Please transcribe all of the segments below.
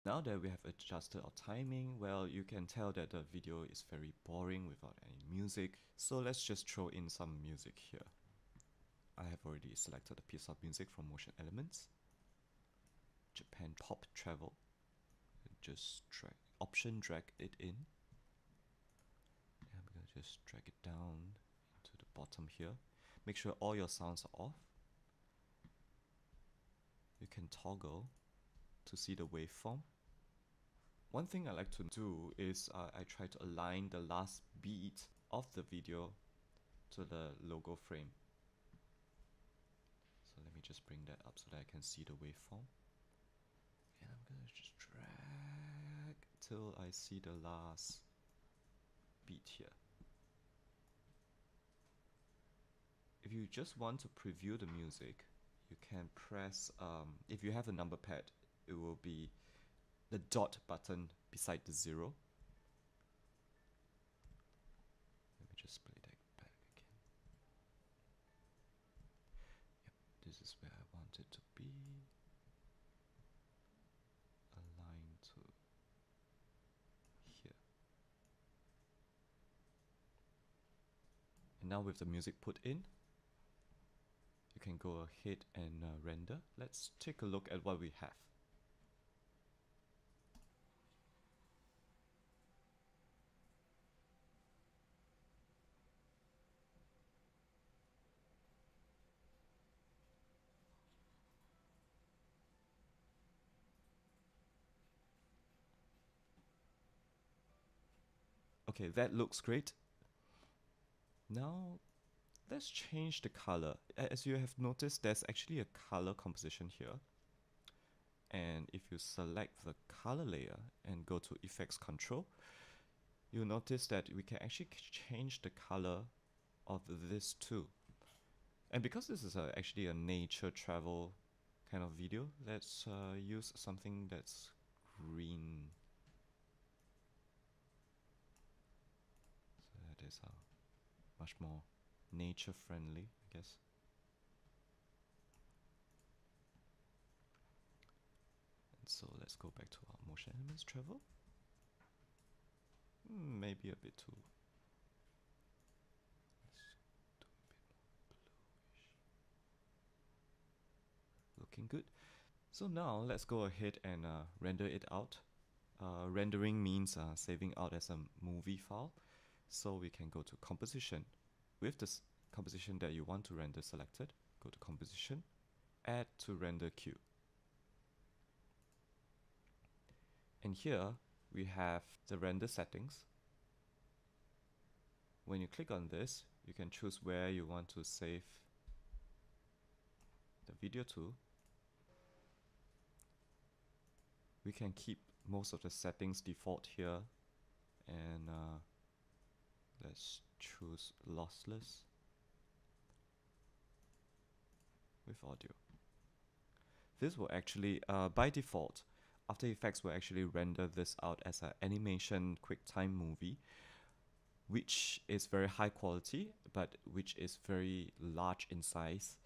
Now that we have adjusted our timing, well, you can tell that the video is very boring without any music. So let's just throw in some music here. I have already selected a piece of music from MotionElements. Japan Pop Travel. Just drag it in. And I'm gonna just drag it down into the bottom here. Make sure all your sounds are off. You can toggle to see the waveform. One thing I like to do is I try to align the last beat of the video to the logo frame. So let me just bring that up so that I can see the waveform. And I'm gonna just drag till I see the last beat here. If you just want to preview the music, you can press, if you have a number pad, it will be the dot button beside the 0. Let me just play that back again. Yep, this is where I want it to be. Aligned to here. And now with the music put in, you can go ahead and render. Let's take a look at what we have. Okay, that looks great. Now, let's change the color. As you have noticed, there's actually a color composition here. And if you select the color layer and go to Effects Control, you'll notice that we can actually change the color of this too. And because this is actually a nature travel kind of video, let's use something that's green. So that is much more nature friendly, I guess. And so let's go back to our MotionElements travel. Maybe a bit too. Let's do a bit more bluish. Looking good. So now let's go ahead and render it out. Rendering means saving out as a movie file. So we can go to Composition. With this composition that you want to render selected, go to Composition, Add to Render Queue. And here we have the render settings. When you click on this, you can choose where you want to save the video to. We can keep most of the settings default here, and let's choose lossless with audio. This will actually, by default, After Effects will actually render this out as an animation QuickTime movie, which is very high quality, but which is very large in size.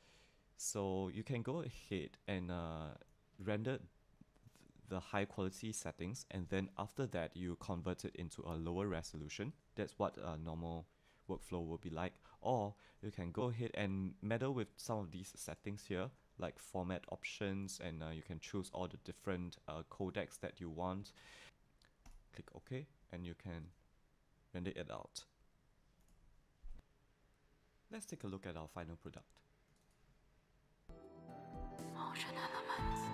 So you can go ahead and render the high quality settings, and then after that you convert it into a lower resolution. That's what a normal workflow will be like. Or you can go ahead and meddle with some of these settings here, like format options, and you can choose all the different codecs that you want. Click OK, and you can render it out. Let's take a look at our final product. MotionElements.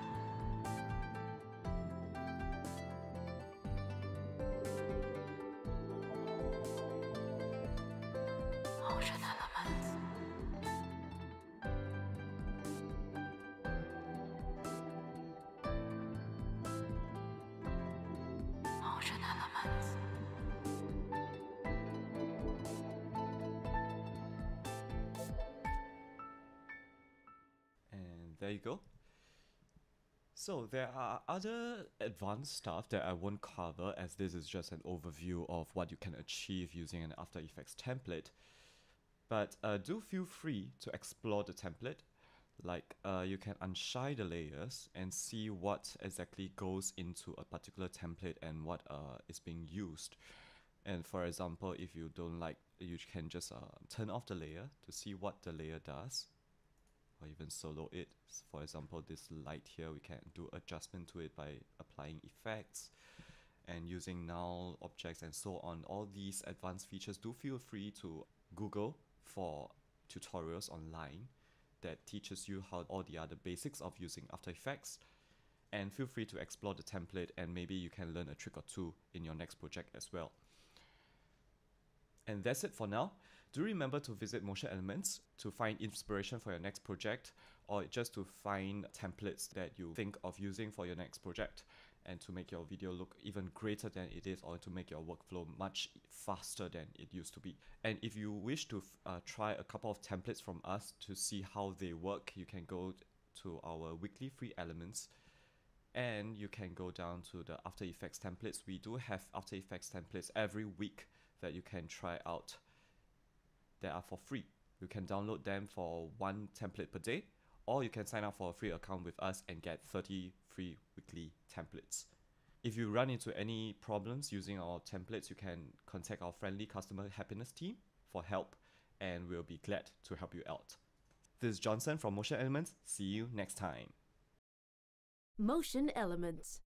And there you go. So there are other advanced stuff that I won't cover, as this is just an overview of what you can achieve using an After Effects template. But do feel free to explore the template. Like you can unshine the layers and see what exactly goes into a particular template and what is being used. And for example, if you don't like, you can just turn off the layer to see what the layer does, or even solo it. For example, this light here, we can do adjustment to it by applying effects and using null objects and so on. All these advanced features, do feel free to Google for tutorials online that teaches you how all the other basics of using After Effects, and feel free to explore the template and maybe you can learn a trick or two in your next project as well. And that's it for now. Do remember to visit MotionElements to find inspiration for your next project, or just to find templates that you think of using for your next project, and to make your video look even greater than it is, or to make your workflow much faster than it used to be. And if you wish to try a couple of templates from us to see how they work, you can go to our weekly free elements, and you can go down to the After Effects templates. We do have After Effects templates every week that you can try out that are for free. You can download them for 1 template per day, or you can sign up for a free account with us and get 30 free weekly templates. If you run into any problems using our templates, you can contact our friendly customer happiness team for help, and we'll be glad to help you out. This is Johnson from MotionElements. See you next time. MotionElements.